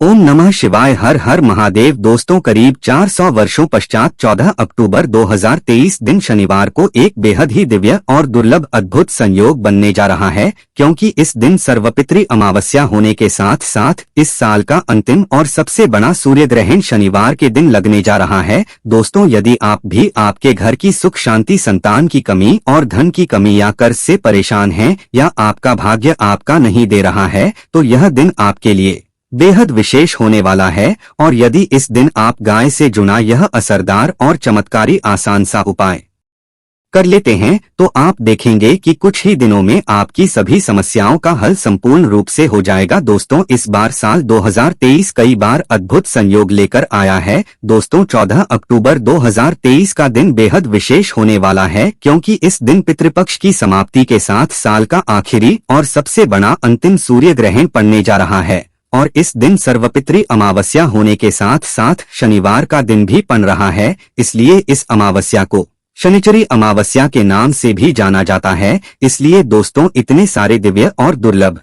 ओम नमः शिवाय। हर हर महादेव। दोस्तों, करीब 400 वर्षों पश्चात 14 अक्टूबर 2023 दिन शनिवार को एक बेहद ही दिव्य और दुर्लभ अद्भुत संयोग बनने जा रहा है, क्योंकि इस दिन सर्वपितृ अमावस्या होने के साथ साथ इस साल का अंतिम और सबसे बड़ा सूर्य ग्रहण शनिवार के दिन लगने जा रहा है। दोस्तों, यदि आप भी आपके घर की सुख शांति, संतान की कमी और धन की कमी या कर्ज से परेशान हैं, या आपका भाग्य आपका नहीं दे रहा है, तो यह दिन आपके लिए बेहद विशेष होने वाला है। और यदि इस दिन आप गाय से जुड़ा यह असरदार और चमत्कारी आसान सा उपाय कर लेते हैं, तो आप देखेंगे कि कुछ ही दिनों में आपकी सभी समस्याओं का हल संपूर्ण रूप से हो जाएगा। दोस्तों, इस बार साल 2023 कई बार अद्भुत संयोग लेकर आया है। दोस्तों, 14 अक्टूबर 2023 का दिन बेहद विशेष होने वाला है, क्योंकि इस दिन पितृपक्ष की समाप्ति के साथ साल का आखिरी और सबसे बड़ा अंतिम सूर्य ग्रहण पड़ने जा रहा है। और इस दिन सर्वपितृ अमावस्या होने के साथ साथ शनिवार का दिन भी पड़ रहा है, इसलिए इस अमावस्या को शनिचरी अमावस्या के नाम से भी जाना जाता है। इसलिए दोस्तों, इतने सारे दिव्य और दुर्लभ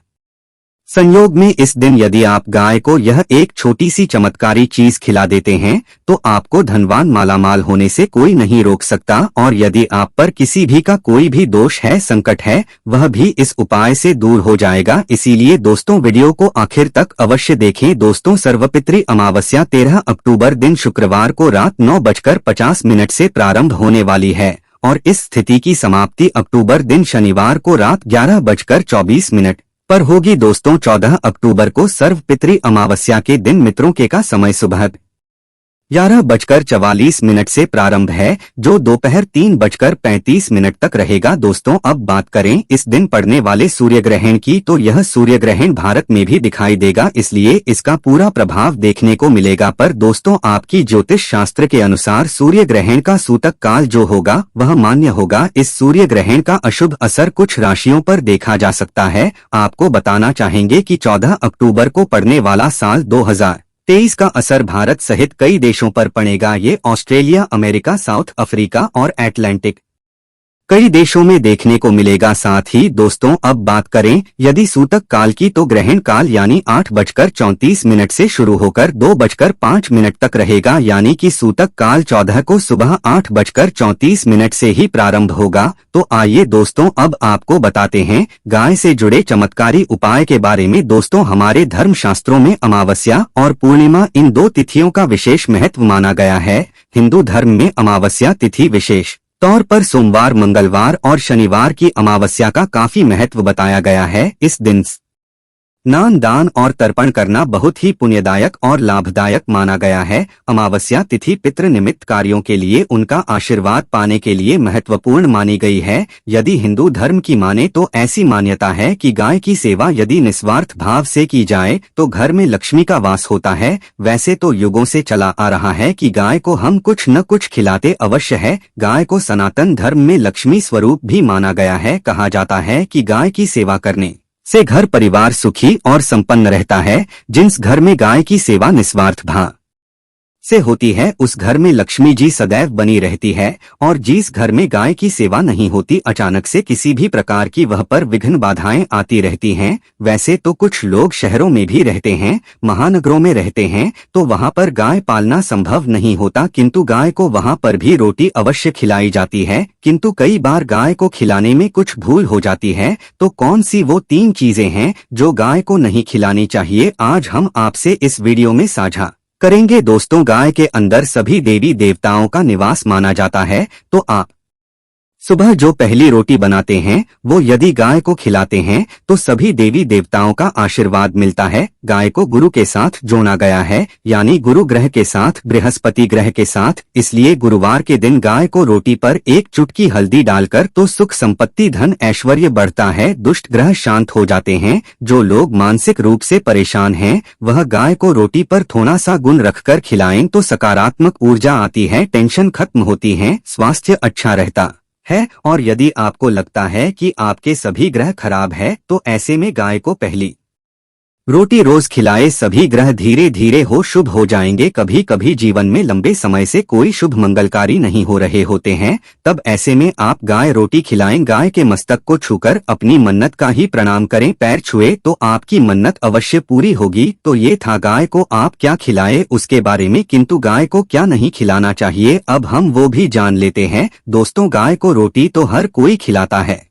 संयोग में इस दिन यदि आप गाय को यह एक छोटी सी चमत्कारी चीज खिला देते हैं, तो आपको धनवान मालामाल होने से कोई नहीं रोक सकता। और यदि आप पर किसी भी का कोई भी दोष है, संकट है, वह भी इस उपाय से दूर हो जाएगा। इसीलिए दोस्तों, वीडियो को आखिर तक अवश्य देखें। दोस्तों, सर्वपितृ अमावस्या 13 अक्टूबर दिन शुक्रवार को रात 9:50 से प्रारंभ होने वाली है, और इस स्थिति की समाप्ति अक्टूबर दिन शनिवार को रात 11:24 पर होगी। दोस्तों, 14 अक्टूबर को सर्वपितृ अमावस्या के दिन मित्रों के का समय सुबह 11:44 से प्रारंभ है, जो दोपहर 3:35 तक रहेगा। दोस्तों, अब बात करें इस दिन पड़ने वाले सूर्य ग्रहण की, तो यह सूर्य ग्रहण भारत में भी दिखाई देगा, इसलिए इसका पूरा प्रभाव देखने को मिलेगा। पर दोस्तों, आपकी ज्योतिष शास्त्र के अनुसार सूर्य ग्रहण का सूतक काल जो होगा वह मान्य होगा। इस सूर्य ग्रहण का अशुभ असर कुछ राशियों पर देखा जा सकता है। आपको बताना चाहेंगे कि 14 अक्टूबर को पड़ने वाला साल 2023 का असर भारत सहित कई देशों पर पड़ेगा। ये ऑस्ट्रेलिया, अमेरिका, साउथ अफ्रीका और अटलांटिक कई देशों में देखने को मिलेगा। साथ ही दोस्तों, अब बात करें यदि सूतक काल की, तो ग्रहण काल यानी 8:34 से शुरू होकर 2:05 तक रहेगा, यानी कि सूतक काल 14 को सुबह 8:34 से ही प्रारंभ होगा। तो आइए दोस्तों, अब आपको बताते हैं गाय से जुड़े चमत्कारी उपाय के बारे में। दोस्तों, हमारे धर्म शास्त्रों में अमावस्या और पूर्णिमा इन दो तिथियों का विशेष महत्व माना गया है। हिंदू धर्म में अमावस्या तिथि विशेष तौर पर सोमवार, मंगलवार और शनिवार की अमावस्या का काफी महत्व बताया गया है। इस दिन स्नान, दान और तर्पण करना बहुत ही पुण्यदायक और लाभदायक माना गया है। अमावस्या तिथि पितृ निमित्त कार्यों के लिए उनका आशीर्वाद पाने के लिए महत्वपूर्ण मानी गई है। यदि हिंदू धर्म की माने तो ऐसी मान्यता है कि गाय की सेवा यदि निस्वार्थ भाव से की जाए तो घर में लक्ष्मी का वास होता है। वैसे तो युगों से चला आ रहा है कि गाय को हम कुछ न कुछ खिलाते अवश्य है। गाय को सनातन धर्म में लक्ष्मी स्वरूप भी माना गया है। कहा जाता है कि गाय की सेवा करने से घर परिवार सुखी और संपन्न रहता है। जिस घर में गाय की सेवा निस्वार्थ भाव से होती है, उस घर में लक्ष्मी जी सदैव बनी रहती है। और जिस घर में गाय की सेवा नहीं होती, अचानक से किसी भी प्रकार की वह पर विघ्न बाधाएं आती रहती हैं। वैसे तो कुछ लोग शहरों में भी रहते हैं, महानगरों में रहते हैं, तो वहां पर गाय पालना संभव नहीं होता, किंतु गाय को वहां पर भी रोटी अवश्य खिलाई जाती है। किंतु कई बार गाय को खिलाने में कुछ भूल हो जाती है। तो कौन सी वो 3 चीजें हैं जो गाय को नहीं खिलानी चाहिए, आज हम आपसे इस वीडियो में साझा करेंगे। दोस्तों, गाय के अंदर सभी देवी देवताओं का निवास माना जाता है, तो आप सुबह जो पहली रोटी बनाते हैं वो यदि गाय को खिलाते हैं तो सभी देवी देवताओं का आशीर्वाद मिलता है। गाय को गुरु के साथ जोड़ा गया है, यानी गुरु ग्रह के साथ, बृहस्पति ग्रह के साथ। इसलिए गुरुवार के दिन गाय को रोटी पर एक चुटकी हल्दी डालकर तो सुख संपत्ति, धन ऐश्वर्य बढ़ता है, दुष्ट ग्रह शांत हो जाते हैं। जो लोग मानसिक रूप से परेशान हैं, वह गाय को रोटी पर थोड़ा सा गुण रखकर खिलाएं तो सकारात्मक ऊर्जा आती है, टेंशन खत्म होती है, स्वास्थ्य अच्छा रहता है। और यदि आपको लगता है कि आपके सभी ग्रह खराब है, तो ऐसे में गाय को पहली रोटी रोज खिलाए सभी ग्रह धीरे धीरे हो शुभ हो जाएंगे। कभी कभी जीवन में लंबे समय से कोई शुभ मंगलकारी नहीं हो रहे होते हैं, तब ऐसे में आप गाय रोटी खिलाएं। गाय के मस्तक को छूकर अपनी मन्नत का ही प्रणाम करें। पैर छुए तो आपकी मन्नत अवश्य पूरी होगी। तो ये था गाय को आप क्या खिलाए उसके बारे में, किंतु गाय को क्या नहीं खिलाना चाहिए अब हम वो भी जान लेते हैं। दोस्तों, गाय को रोटी तो हर कोई खिलाता है।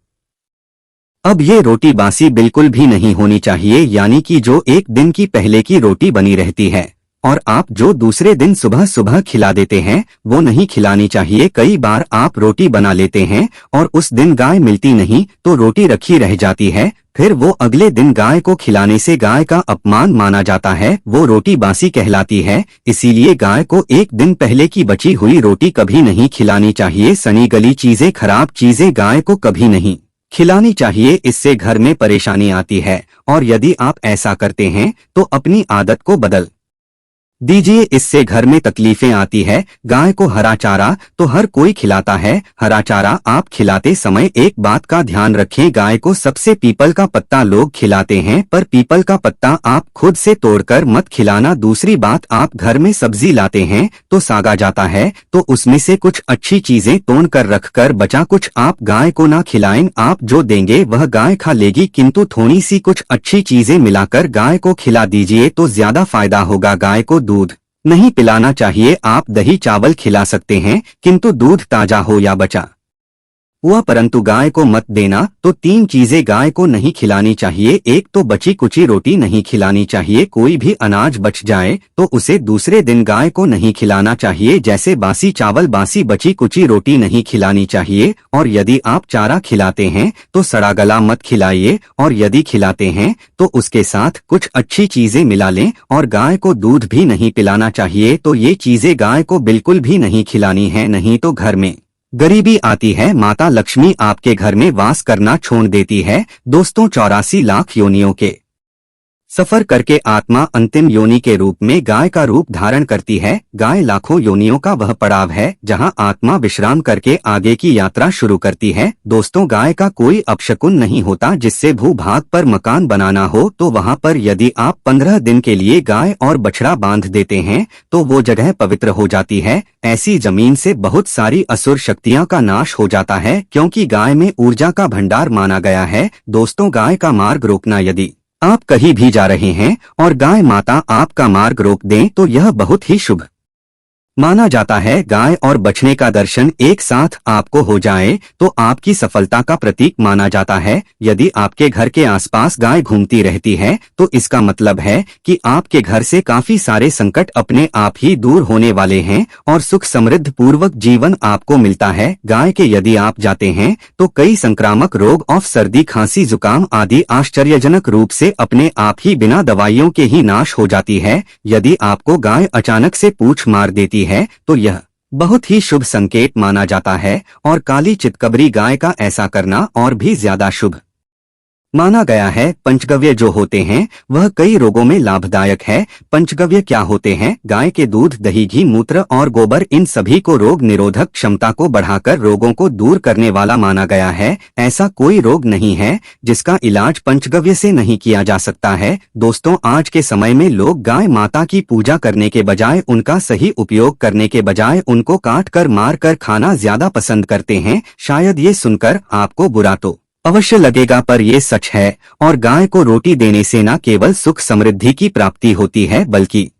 अब ये रोटी बासी बिल्कुल भी नहीं होनी चाहिए, यानी कि जो एक दिन की पहले की रोटी बनी रहती है और आप जो दूसरे दिन सुबह सुबह खिला देते हैं वो नहीं खिलानी चाहिए। कई बार आप रोटी बना लेते हैं और उस दिन गाय मिलती नहीं तो रोटी रखी रह जाती है, फिर वो अगले दिन गाय को खिलाने से गाय का अपमान माना जाता है, वो रोटी बासी कहलाती है। इसीलिए गाय को एक दिन पहले की बची हुई रोटी कभी नहीं खिलानी चाहिए। सनी गली चीजें, खराब चीजें गाय को कभी नहीं खिलानी चाहिए, इससे घर में परेशानी आती है। और यदि आप ऐसा करते हैं तो अपनी आदत को बदल दीजिए, इससे घर में तकलीफें आती है। गाय को हरा चारा तो हर कोई खिलाता है। हरा चारा आप खिलाते समय एक बात का ध्यान रखें, गाय को सबसे पीपल का पत्ता लोग खिलाते हैं, पर पीपल का पत्ता आप खुद से तोड़कर मत खिलाना। दूसरी बात, आप घर में सब्जी लाते हैं तो सागा जाता है तो उसमें से कुछ अच्छी चीजें तोड़ कर रखकर बचा कुछ आप गाय को ना खिलाएं। आप जो देंगे वह गाय खा लेगी, किंतु थोड़ी सी कुछ अच्छी चीजें मिलाकर गाय को खिला दीजिए तो ज्यादा फायदा होगा। गाय को दूध नहीं पिलाना चाहिए, आप दही चावल खिला सकते हैं किंतु दूध ताजा हो या बचा हुआ, परंतु गाय को मत देना। तो 3 चीजें गाय को नहीं खिलानी चाहिए। एक तो बची कुची रोटी नहीं खिलानी चाहिए, कोई भी अनाज बच जाए तो उसे दूसरे दिन गाय को नहीं खिलाना चाहिए, जैसे बासी चावल बासी बची कुची रोटी नहीं खिलानी चाहिए। और यदि आप चारा खिलाते हैं तो सड़ा गला मत खिलाइए, और यदि खिलाते हैं तो उसके साथ कुछ अच्छी चीजें मिला लें। और गाय को दूध भी नहीं पिलाना चाहिए, तो ये चीजें गाय को बिल्कुल भी नहीं खिलानी है, नहीं तो घर में गरीबी आती है, माता लक्ष्मी आपके घर में वास करना छोड़ देती है। दोस्तों, 84 लाख योनियों के सफर करके आत्मा अंतिम योनि के रूप में गाय का रूप धारण करती है। गाय लाखों योनियों का वह पड़ाव है जहां आत्मा विश्राम करके आगे की यात्रा शुरू करती है। दोस्तों, गाय का कोई अपशकुन नहीं होता। जिससे भूभाग पर मकान बनाना हो तो वहां पर यदि आप 15 दिन के लिए गाय और बछड़ा बांध देते हैं तो वो जगह पवित्र हो जाती है। ऐसी जमीन से बहुत सारी असुर शक्तियां का नाश हो जाता है, क्योंकि गाय में ऊर्जा का भंडार माना गया है। दोस्तों, गाय का मार्ग रोकना, यदि आप कहीं भी जा रहे हैं और गाय माता आपका मार्ग रोक दें तो यह बहुत ही शुभ माना जाता है। गाय और बछड़े का दर्शन एक साथ आपको हो जाए तो आपकी सफलता का प्रतीक माना जाता है। यदि आपके घर के आसपास गाय घूमती रहती है तो इसका मतलब है कि आपके घर से काफी सारे संकट अपने आप ही दूर होने वाले हैं और सुख समृद्ध पूर्वक जीवन आपको मिलता है। गाय के यदि आप जाते हैं तो कई संक्रामक रोग ऑफ सर्दी खांसी जुकाम आदि आश्चर्यजनक रूप से अपने आप ही बिना दवाइयों के ही नाश हो जाती है। यदि आपको गाय अचानक से पूंछ मार देती है तो यह बहुत ही शुभ संकेत माना जाता है, और काली चितकबरी गाय का ऐसा करना और भी ज्यादा शुभ माना गया है। पंचगव्य जो होते हैं वह कई रोगों में लाभदायक है। पंचगव्य क्या होते हैं? गाय के दूध, दही, घी, मूत्र और गोबर, इन सभी को रोग निरोधक क्षमता को बढ़ाकर रोगों को दूर करने वाला माना गया है। ऐसा कोई रोग नहीं है जिसका इलाज पंचगव्य से नहीं किया जा सकता है। दोस्तों, आज के समय में लोग गाय माता की पूजा करने के बजाय, उनका सही उपयोग करने के बजाय उनको काट कर मार कर खाना ज्यादा पसंद करते हैं। शायद ये सुनकर आपको बुरा तो अवश्य लगेगा, पर ये सच है। और गाय को रोटी देने से न केवल सुख समृद्धि की प्राप्ति होती है बल्कि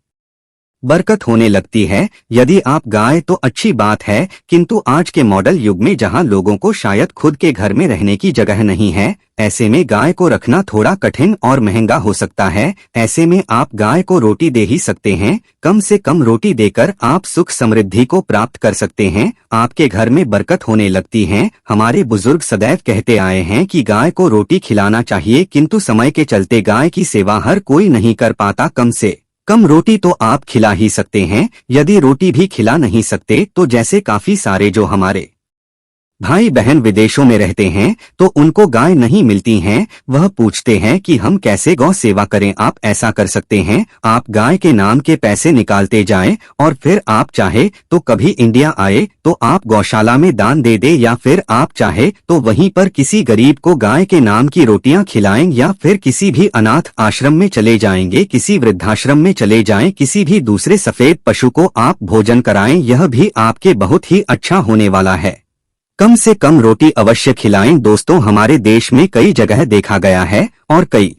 बरकत होने लगती है। यदि आप गाय तो अच्छी बात है, किंतु आज के मॉडल युग में जहां लोगों को शायद खुद के घर में रहने की जगह नहीं है, ऐसे में गाय को रखना थोड़ा कठिन और महंगा हो सकता है। ऐसे में आप गाय को रोटी दे ही सकते हैं। कम से कम रोटी देकर आप सुख समृद्धि को प्राप्त कर सकते हैं, आपके घर में बरकत होने लगती है। हमारे बुजुर्ग सदैव कहते आए हैं कि गाय को रोटी खिलाना चाहिए, किंतु समय के चलते गाय की सेवा हर कोई नहीं कर पाता। कम से कम रोटी तो आप खिला ही सकते हैं। यदि रोटी भी खिला नहीं सकते तो जैसे काफी सारे जो हमारे भाई बहन विदेशों में रहते हैं तो उनको गाय नहीं मिलती हैं, वह पूछते हैं कि हम कैसे गौ सेवा करें। आप ऐसा कर सकते हैं, आप गाय के नाम के पैसे निकालते जाएं और फिर आप चाहे तो कभी इंडिया आए तो आप गौशाला में दान दे दे, या फिर आप चाहे तो वहीं पर किसी गरीब को गाय के नाम की रोटियां खिलाएं, या फिर किसी भी अनाथ आश्रम में चले जाएंगे, किसी वृद्धाश्रम में चले जाएं, किसी भी दूसरे सफेद पशु को आप भोजन कराएं, यह भी आपके बहुत ही अच्छा होने वाला है। कम से कम रोटी अवश्य खिलाएं। दोस्तों, हमारे देश में कई जगह देखा गया है और कई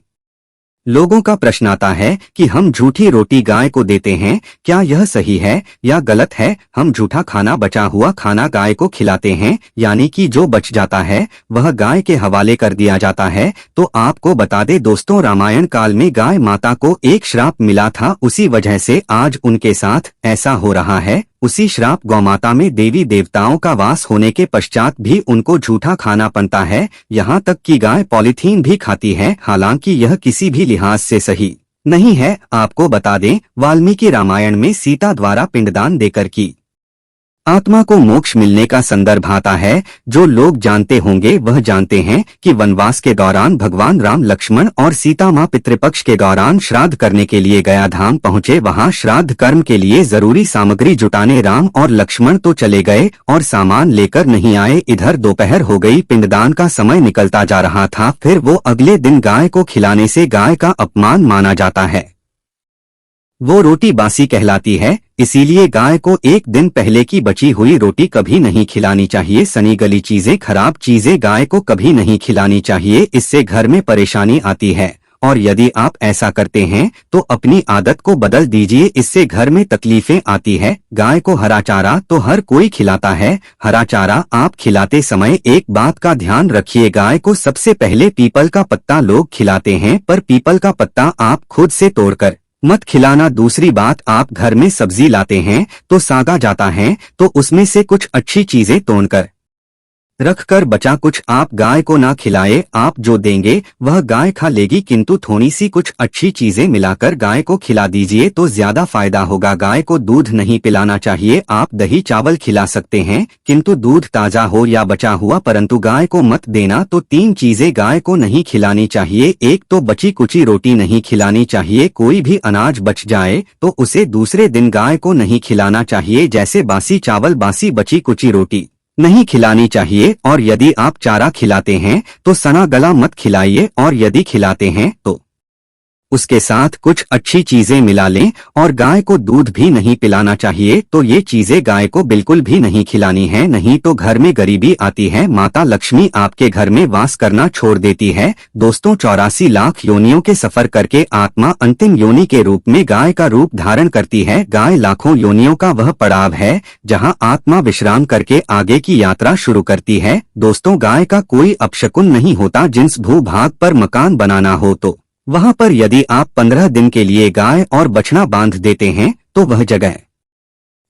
लोगों का प्रश्न आता है कि हम झूठी रोटी गाय को देते हैं, क्या यह सही है या गलत है? हम झूठा खाना, बचा हुआ खाना गाय को खिलाते हैं, यानी कि जो बच जाता है वह गाय के हवाले कर दिया जाता है। तो आपको बता दे दोस्तों, रामायण काल में गाय माता को एक श्राप मिला था, उसी वजह से आज उनके साथ ऐसा हो रहा है। उसी श्राप गौमाता में देवी देवताओं का वास होने के पश्चात भी उनको झूठा खाना पड़ता है, यहाँ तक कि गाय पॉलीथीन भी खाती है, हालांकि यह किसी भी लिहाज से सही नहीं है। आपको बता दें, वाल्मीकि रामायण में सीता द्वारा पिंडदान देकर की आत्मा को मोक्ष मिलने का संदर्भ आता है। जो लोग जानते होंगे वह जानते हैं कि वनवास के दौरान भगवान राम लक्ष्मण और सीता मां पितृपक्ष के दौरान श्राद्ध करने के लिए गया धाम पहुंचे। वहां श्राद्ध कर्म के लिए जरूरी सामग्री जुटाने राम और लक्ष्मण तो चले गए और सामान लेकर नहीं आए। इधर दोपहर हो गई, पिंडदान का समय निकलता जा रहा था। फिर वो अगले दिन गाय को खिलाने से गाय का अपमान माना जाता है, वो रोटी बासी कहलाती है। इसीलिए गाय को एक दिन पहले की बची हुई रोटी कभी नहीं खिलानी चाहिए। सनी गली चीजें, खराब चीजें गाय को कभी नहीं खिलानी चाहिए, इससे घर में परेशानी आती है। और यदि आप ऐसा करते हैं तो अपनी आदत को बदल दीजिए, इससे घर में तकलीफें आती है। गाय को हरा चारा तो हर कोई खिलाता है, हरा चारा आप खिलाते समय एक बात का ध्यान रखिए, गाय को सबसे पहले पीपल का पत्ता लोग खिलाते हैं, पर पीपल का पत्ता आप खुद से तोड़कर मत खिलाना। दूसरी बात, आप घर में सब्जी लाते हैं तो सागा जाता है, तो उसमें से कुछ अच्छी चीजें तोड़कर रखकर बचा कुछ आप गाय को ना खिलाए। आप जो देंगे वह गाय खा लेगी, किंतु थोड़ी सी कुछ अच्छी चीजें मिलाकर गाय को खिला दीजिए तो ज्यादा फायदा होगा। गाय को दूध नहीं पिलाना चाहिए, आप दही चावल खिला सकते हैं, किंतु दूध ताजा हो या बचा हुआ, परंतु गाय को मत देना। तो 3 चीजें गाय को नहीं खिलानी चाहिए। एक तो बची कुची रोटी नहीं खिलानी चाहिए, कोई भी अनाज बच जाए तो उसे दूसरे दिन गाय को नहीं खिलाना चाहिए, जैसे बासी चावल, बासी बची कुची रोटी नहीं खिलानी चाहिए। और यदि आप चारा खिलाते हैं तो सना गला मत खिलाइए, और यदि खिलाते हैं तो उसके साथ कुछ अच्छी चीजें मिला लें। और गाय को दूध भी नहीं पिलाना चाहिए, तो ये चीजें गाय को बिल्कुल भी नहीं खिलानी है, नहीं तो घर में गरीबी आती है, माता लक्ष्मी आपके घर में वास करना छोड़ देती है। दोस्तों, 84 लाख योनियों के सफर करके आत्मा अंतिम योनि के रूप में गाय का रूप धारण करती है। गाय लाखों योनियों का वह पड़ाव है जहां आत्मा विश्राम करके आगे की यात्रा शुरू करती है। दोस्तों, गाय का कोई अपशकुन नहीं होता। जिस भूभाग पर मकान बनाना हो तो वहां पर यदि आप 15 दिन के लिए गाय और बछड़ा बांध देते हैं तो वह जगह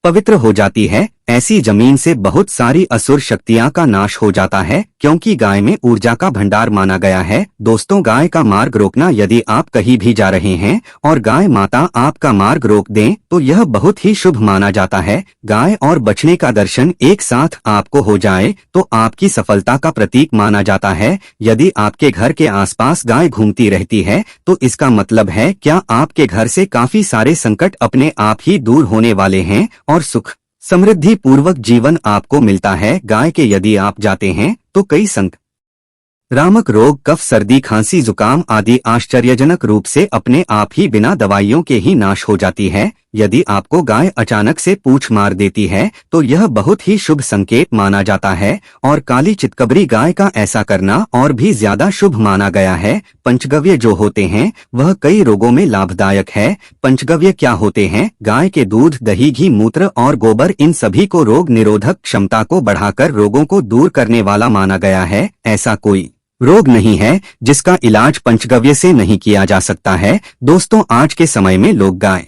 पवित्र हो जाती है। ऐसी जमीन से बहुत सारी असुर शक्तियां का नाश हो जाता है, क्योंकि गाय में ऊर्जा का भंडार माना गया है। दोस्तों, गाय का मार्ग रोकना, यदि आप कहीं भी जा रहे हैं और गाय माता आपका मार्ग रोक दें तो यह बहुत ही शुभ माना जाता है। गाय और बछड़े का दर्शन एक साथ आपको हो जाए तो आपकी सफलता का प्रतीक माना जाता है। यदि आपके घर के आसपास गाय घूमती रहती है तो इसका मतलब है क्या आपके घर से काफी सारे संकट अपने आप ही दूर होने वाले हैं और सुख समृद्धि पूर्वक जीवन आपको मिलता है। गाय के यदि आप जाते हैं तो कई रामक रोग, कफ, सर्दी, खांसी, जुकाम आदि आश्चर्यजनक रूप से अपने आप ही बिना दवाइयों के ही नाश हो जाती है। यदि आपको गाय अचानक से पूंछ मार देती है तो यह बहुत ही शुभ संकेत माना जाता है, और काली चितकबरी गाय का ऐसा करना और भी ज्यादा शुभ माना गया है। पंचगव्य जो होते हैं वह कई रोगों में लाभदायक है। पंचगव्य क्या होते हैं? गाय के दूध, दही, घी, मूत्र और गोबर, इन सभी को रोग निरोधक क्षमता को बढ़ाकर रोगों को दूर करने वाला माना गया है। ऐसा कोई रोग नहीं है जिसका इलाज पंचगव्य से नहीं किया जा सकता है। दोस्तों, आज के समय में लोग गाय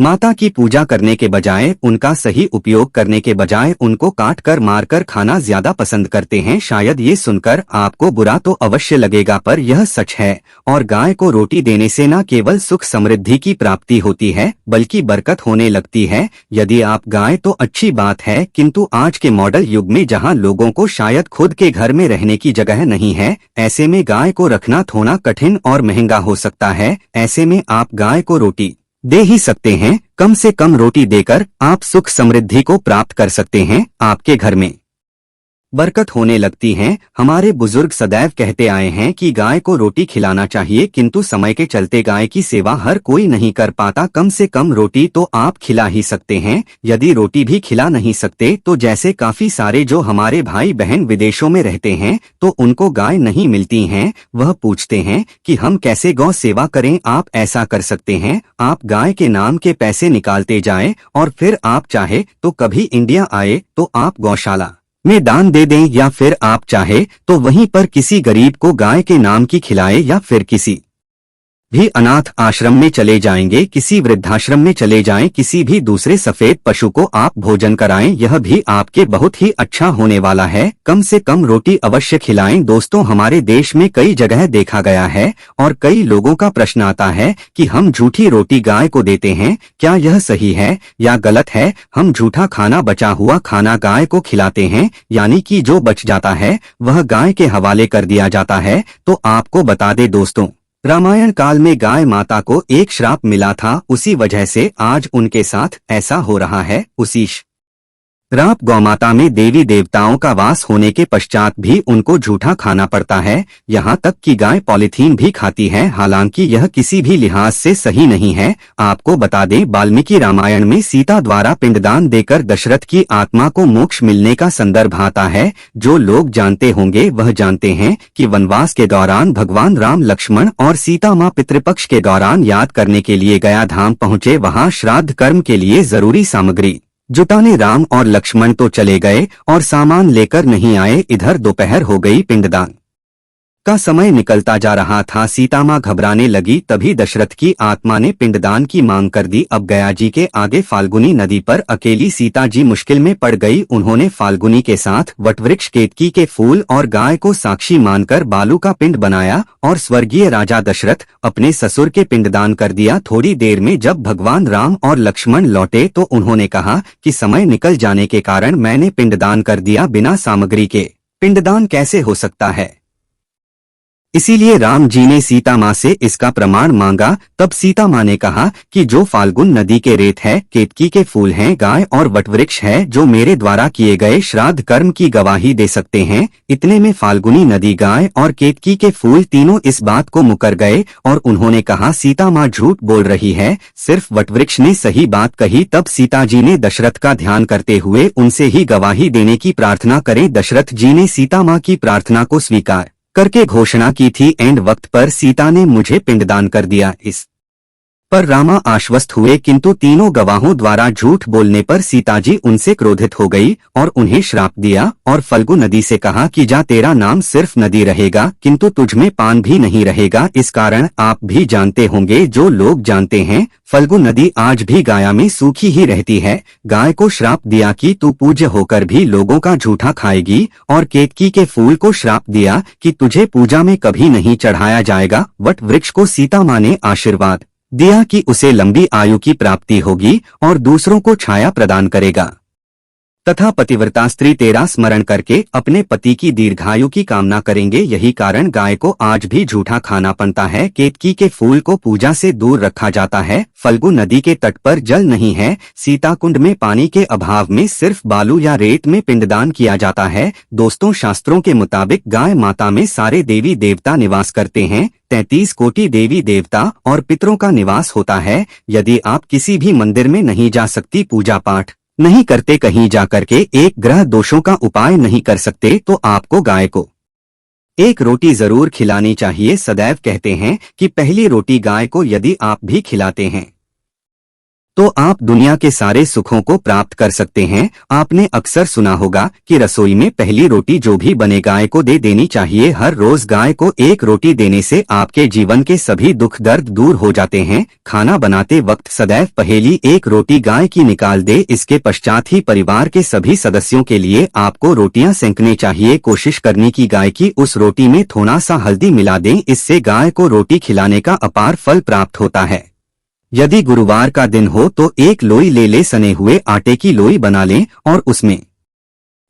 माता की पूजा करने के बजाय, उनका सही उपयोग करने के बजाय उनको काट कर मार कर खाना ज्यादा पसंद करते हैं। शायद ये सुनकर आपको बुरा तो अवश्य लगेगा, पर यह सच है। और गाय को रोटी देने से न केवल सुख समृद्धि की प्राप्ति होती है बल्कि बरकत होने लगती है। यदि आप गाय तो अच्छी बात है, किंतु आज के मॉडल युग में जहाँ लोगों को शायद खुद के घर में रहने की जगह नहीं है, ऐसे में गाय को रखना थोड़ा कठिन और महंगा हो सकता है। ऐसे में आप गाय को रोटी दे ही सकते हैं। कम से कम रोटी देकर आप सुख समृद्धि को प्राप्त कर सकते हैं, आपके घर में बरकत होने लगती है। हमारे बुजुर्ग सदैव कहते आए हैं कि गाय को रोटी खिलाना चाहिए, किंतु समय के चलते गाय की सेवा हर कोई नहीं कर पाता। कम से कम रोटी तो आप खिला ही सकते हैं। यदि रोटी भी खिला नहीं सकते तो जैसे काफी सारे जो हमारे भाई बहन विदेशों में रहते हैं तो उनको गाय नहीं मिलती हैं, वह पूछते हैं कि हम कैसे गौ सेवा करें। आप ऐसा कर सकते हैं, आप गाय के नाम के पैसे निकालते जाएं और फिर आप चाहे तो कभी इंडिया आए तो आप गौशाला में दान दे दें, या फिर आप चाहे तो वहीं पर किसी गरीब को गाय के नाम की खिलाए, या फिर किसी भी अनाथ आश्रम में चले जाएंगे, किसी वृद्धाश्रम में चले जाएं, किसी भी दूसरे सफेद पशु को आप भोजन कराएं, यह भी आपके बहुत ही अच्छा होने वाला है। कम से कम रोटी अवश्य खिलाएं। दोस्तों, हमारे देश में कई जगह देखा गया है और कई लोगों का प्रश्न आता है कि हम झूठी रोटी गाय को देते हैं, क्या यह सही है या गलत है? हम झूठा खाना, बचा हुआ खाना गाय को खिलाते हैं, यानी कि जो बच जाता है वह गाय के हवाले कर दिया जाता है। तो आपको बता दे दोस्तों, रामायण काल में गाय माता को एक श्राप मिला था, उसी वजह से आज उनके साथ ऐसा हो रहा है। उसी श्राप गौमाता में देवी देवताओं का वास होने के पश्चात भी उनको झूठा खाना पड़ता है। यहाँ तक कि गाय पॉलीथीन भी खाती है, हालांकि यह किसी भी लिहाज से सही नहीं है। आपको बता दें, वाल्मीकि रामायण में सीता द्वारा पिंडदान देकर दशरथ की आत्मा को मोक्ष मिलने का संदर्भ आता है। जो लोग जानते होंगे वह जानते हैं कि वनवास के दौरान भगवान राम लक्ष्मण और सीता माँ पितृपक्ष के दौरान याद करने के लिए गया धाम पहुँचे। वहाँ श्राद्ध कर्म के लिए जरूरी सामग्री जुटाने राम और लक्ष्मण तो चले गए और सामान लेकर नहीं आए। इधर दोपहर हो गई, पिंडदान का समय निकलता जा रहा था। सीता माँ घबराने लगी, तभी दशरथ की आत्मा ने पिंडदान की मांग कर दी। अब गया जी के आगे फाल्गुनी नदी पर अकेली सीता जी मुश्किल में पड़ गई। उन्होंने फाल्गुनी के साथ वटवृक्ष, केतकी के फूल और गाय को साक्षी मानकर बालू का पिंड बनाया और स्वर्गीय राजा दशरथ अपने ससुर के पिंडदान कर दिया। थोड़ी देर में जब भगवान राम और लक्ष्मण लौटे तो उन्होंने कहा कि समय निकल जाने के कारण मैंने पिंडदान कर दिया, बिना सामग्री के पिंडदान कैसे हो सकता है? इसीलिए राम जी ने सीता माँ से इसका प्रमाण मांगा। तब सीता माँ ने कहा कि जो फाल्गुन नदी के रेत है, केतकी के फूल हैं, गाय और वटवृक्ष है, जो मेरे द्वारा किए गए श्राद्ध कर्म की गवाही दे सकते हैं। इतने में फाल्गुनी नदी, गाय और केतकी के फूल तीनों इस बात को मुकर गए और उन्होंने कहा सीता माँ झूठ बोल रही है, सिर्फ वटवृक्ष ने सही बात कही। तब सीता जी ने दशरथ का ध्यान करते हुए उनसे ही गवाही देने की प्रार्थना करें। दशरथ जी ने सीता माँ की प्रार्थना को स्वीकार करके घोषणा की थी, एंड वक्त पर सीता ने मुझे पिंडदान कर दिया। इस पर रामा आश्वस्त हुए, किंतु तीनों गवाहों द्वारा झूठ बोलने पर सीताजी उनसे क्रोधित हो गई और उन्हें श्राप दिया और फल्गु नदी से कहा कि जा, तेरा नाम सिर्फ नदी रहेगा किंतु तुझमें पान भी नहीं रहेगा। इस कारण आप भी जानते होंगे, जो लोग जानते हैं, फल्गु नदी आज भी गाया में सूखी ही रहती है। गाय को श्राप दिया कि तू पूज्य होकर भी लोगों का झूठा खाएगी, और केतकी के फूल को श्राप दिया कि तुझे पूजा में कभी नहीं चढ़ाया जाएगा। वट वृक्ष को सीता माँ ने आशीर्वाद दिया कि उसे लंबी आयु की प्राप्ति होगी और दूसरों को छाया प्रदान करेगा, तथा पतिव्रता स्त्री तेरा स्मरण करके अपने पति की दीर्घायु की कामना करेंगे। यही कारण गाय को आज भी झूठा खाना पड़ता है। केतकी के फूल को पूजा से दूर रखा जाता है। फल्गु नदी के तट पर जल नहीं है। सीता कुंड में पानी के अभाव में सिर्फ बालू या रेत में पिंडदान किया जाता है। दोस्तों, शास्त्रों के मुताबिक गाय माता में सारे देवी देवता निवास करते हैं। 33 कोटि देवी देवता और पितरों का निवास होता है। यदि आप किसी भी मंदिर में नहीं जा सकती, पूजा पाठ नहीं करते, कहीं जाकर के एक ग्रह दोषों का उपाय नहीं कर सकते, तो आपको गाय को एक रोटी जरूर खिलानी चाहिए। सदैव कहते हैं कि पहली रोटी गाय को यदि आप भी खिलाते हैं तो आप दुनिया के सारे सुखों को प्राप्त कर सकते हैं। आपने अक्सर सुना होगा कि रसोई में पहली रोटी जो भी बने गाय को दे देनी चाहिए। हर रोज गाय को एक रोटी देने से आपके जीवन के सभी दुख दर्द दूर हो जाते हैं। खाना बनाते वक्त सदैव पहली एक रोटी गाय की निकाल दे। इसके पश्चात ही परिवार के सभी सदस्यों के लिए आपको रोटियां सेंकनी चाहिए। कोशिश करनी की गाय की उस रोटी में थोड़ा सा हल्दी मिला दें, इससे गाय को रोटी खिलाने का अपार फल प्राप्त होता है। यदि गुरुवार का दिन हो तो एक लोई ले सने हुए आटे की लोई बना लें और उसमें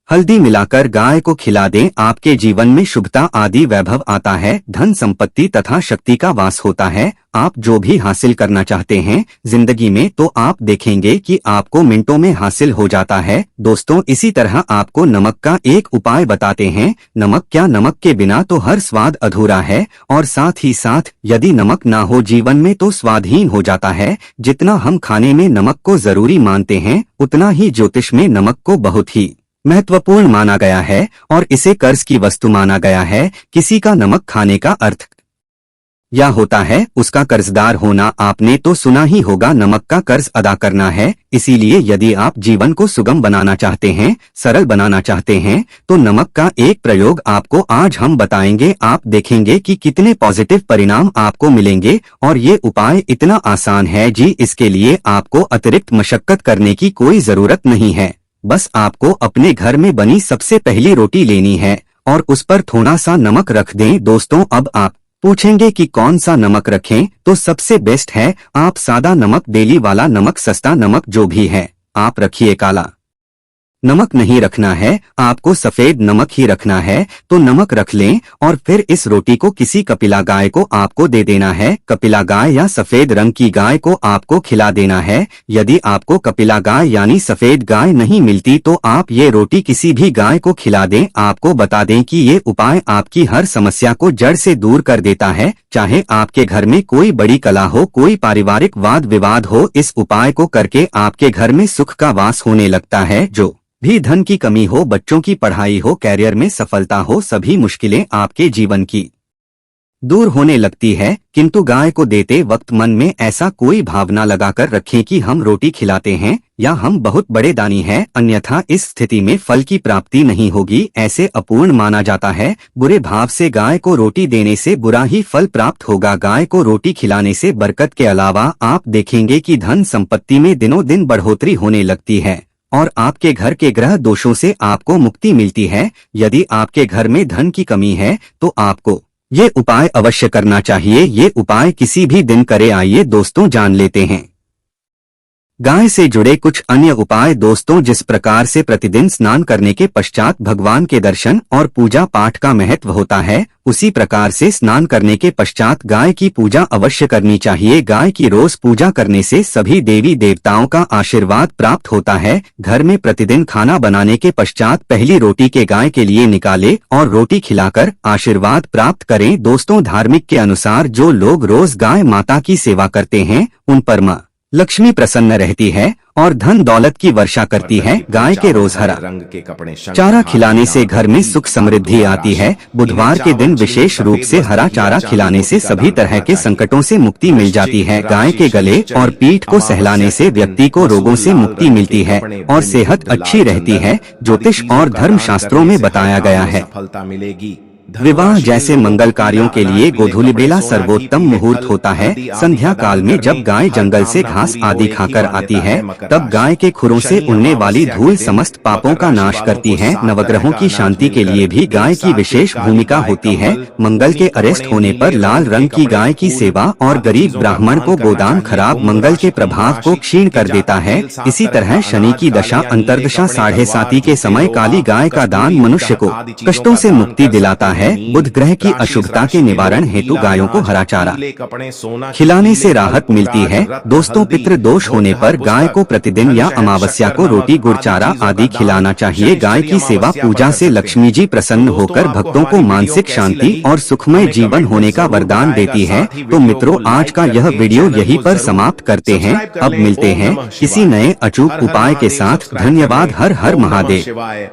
हल्दी मिलाकर गाय को खिला दें। आपके जीवन में शुभता आदि वैभव आता है, धन संपत्ति तथा शक्ति का वास होता है। आप जो भी हासिल करना चाहते हैं जिंदगी में तो आप देखेंगे कि आपको मिनटों में हासिल हो जाता है। दोस्तों, इसी तरह आपको नमक का एक उपाय बताते हैं। नमक क्या, नमक के बिना तो हर स्वाद अधूरा है और साथ ही साथ यदि नमक ना हो जीवन में तो स्वादहीन हो जाता है। जितना हम खाने में नमक को जरूरी मानते हैं उतना ही ज्योतिष में नमक को बहुत ही महत्वपूर्ण माना गया है और इसे कर्ज की वस्तु माना गया है। किसी का नमक खाने का अर्थ या होता है उसका कर्जदार होना। आपने तो सुना ही होगा, नमक का कर्ज अदा करना है। इसीलिए यदि आप जीवन को सुगम बनाना चाहते हैं, सरल बनाना चाहते हैं तो नमक का एक प्रयोग आपको आज हम बताएंगे। आप देखेंगे कि कितने पॉजिटिव परिणाम आपको मिलेंगे और ये उपाय इतना आसान है जी, इसके लिए आपको अतिरिक्त मशक्कत करने की कोई जरूरत नहीं है। बस आपको अपने घर में बनी सबसे पहली रोटी लेनी है और उस पर थोड़ा सा नमक रख दें। दोस्तों, अब आप पूछेंगे कि कौन सा नमक रखें, तो सबसे बेस्ट है आप सादा नमक, डेली वाला नमक, सस्ता नमक जो भी है आप रखिए। काला नमक नहीं रखना है, आपको सफेद नमक ही रखना है तो नमक रख लें और फिर इस रोटी को किसी कपिला गाय को आपको दे देना है। कपिला गाय या सफेद रंग की गाय को आपको खिला देना है। यदि आपको कपिला गाय यानी सफेद गाय नहीं मिलती तो आप ये रोटी किसी भी गाय को खिला दें। आपको बता दें कि ये उपाय आपकी हर समस्या को जड़ से दूर कर देता है। चाहे आपके घर में कोई बड़ी कला हो, कोई पारिवारिक वाद विवाद हो, इस उपाय को करके आपके घर में सुख का वास होने लगता है। जो भी धन की कमी हो, बच्चों की पढ़ाई हो, कैरियर में सफलता हो, सभी मुश्किलें आपके जीवन की दूर होने लगती है। किंतु गाय को देते वक्त मन में ऐसा कोई भावना लगाकर रखें कि हम रोटी खिलाते हैं या हम बहुत बड़े दानी हैं, अन्यथा इस स्थिति में फल की प्राप्ति नहीं होगी। ऐसे अपूर्ण माना जाता है। बुरे भाव से गाय को रोटी देने से बुरा ही फल प्राप्त होगा। गाय को रोटी खिलाने से बरकत के अलावा आप देखेंगे कि धन संपत्ति में दिनों दिन बढ़ोतरी होने लगती है और आपके घर के ग्रह दोषों से आपको मुक्ति मिलती है। यदि आपके घर में धन की कमी है तो आपको ये उपाय अवश्य करना चाहिए। ये उपाय किसी भी दिन करे। आइए दोस्तों जान लेते हैं गाय से जुड़े कुछ अन्य उपाय। दोस्तों, जिस प्रकार से प्रतिदिन स्नान करने के पश्चात भगवान के दर्शन और पूजा पाठ का महत्व होता है, उसी प्रकार से स्नान करने के पश्चात गाय की पूजा अवश्य करनी चाहिए। गाय की रोज पूजा करने से सभी देवी देवताओं का आशीर्वाद प्राप्त होता है। घर में प्रतिदिन खाना बनाने के पश्चात पहली रोटी के गाय के लिए निकाले और रोटी खिलाकर आशीर्वाद प्राप्त करें। दोस्तों, धार्मिक के अनुसार जो लोग रोज गाय माता की सेवा करते हैं उन पर मां लक्ष्मी प्रसन्न रहती है और धन दौलत की वर्षा करती है। गाय के रोज हरा रंग के कपड़े चारा खिलाने से घर में सुख समृद्धि आती है। बुधवार के दिन विशेष रूप से हरा चारा खिलाने से सभी तरह के संकटों से मुक्ति मिल जाती है। गाय के गले और पीठ को सहलाने से व्यक्ति को रोगों से मुक्ति मिलती है और सेहत अच्छी रहती है। ज्योतिष और धर्म शास्त्रों में बताया गया है विवाह जैसे मंगल कार्यों के लिए गोधूली बेला सर्वोत्तम मुहूर्त होता है। संध्या काल में जब गाय जंगल से घास आदि खाकर आती है तब गाय के खुरों से उड़ने वाली धूल समस्त पापों का नाश करती है। नवग्रहों की शांति के लिए भी गाय की विशेष भूमिका होती है। मंगल के अरेस्ट होने पर लाल रंग की गाय की सेवा और गरीब ब्राह्मण को गोदान खराब मंगल के प्रभाव को क्षीण कर देता है। इसी तरह शनि की दशा अंतर्दशा 7:30 के समय काली गाय का दान मनुष्य को कष्टों से मुक्ति दिलाता है। बुध ग्रह की अशुभता के निवारण हेतु गायों को हरा चारा खिलाने से राहत मिलती है। दोस्तों, पितृ दोष होने पर गाय को प्रतिदिन या अमावस्या को रोटी गुड़ चारा आदि खिलाना चाहिए। गाय की सेवा पूजा से लक्ष्मी जी प्रसन्न होकर भक्तों को मानसिक शांति और सुखमय जीवन होने का वरदान देती है। तो मित्रों, आज का यह वीडियो यहीं पर समाप्त करते हैं। अब मिलते हैं किसी नए अचूक उपाय के साथ। धन्यवाद। हर हर महादेव।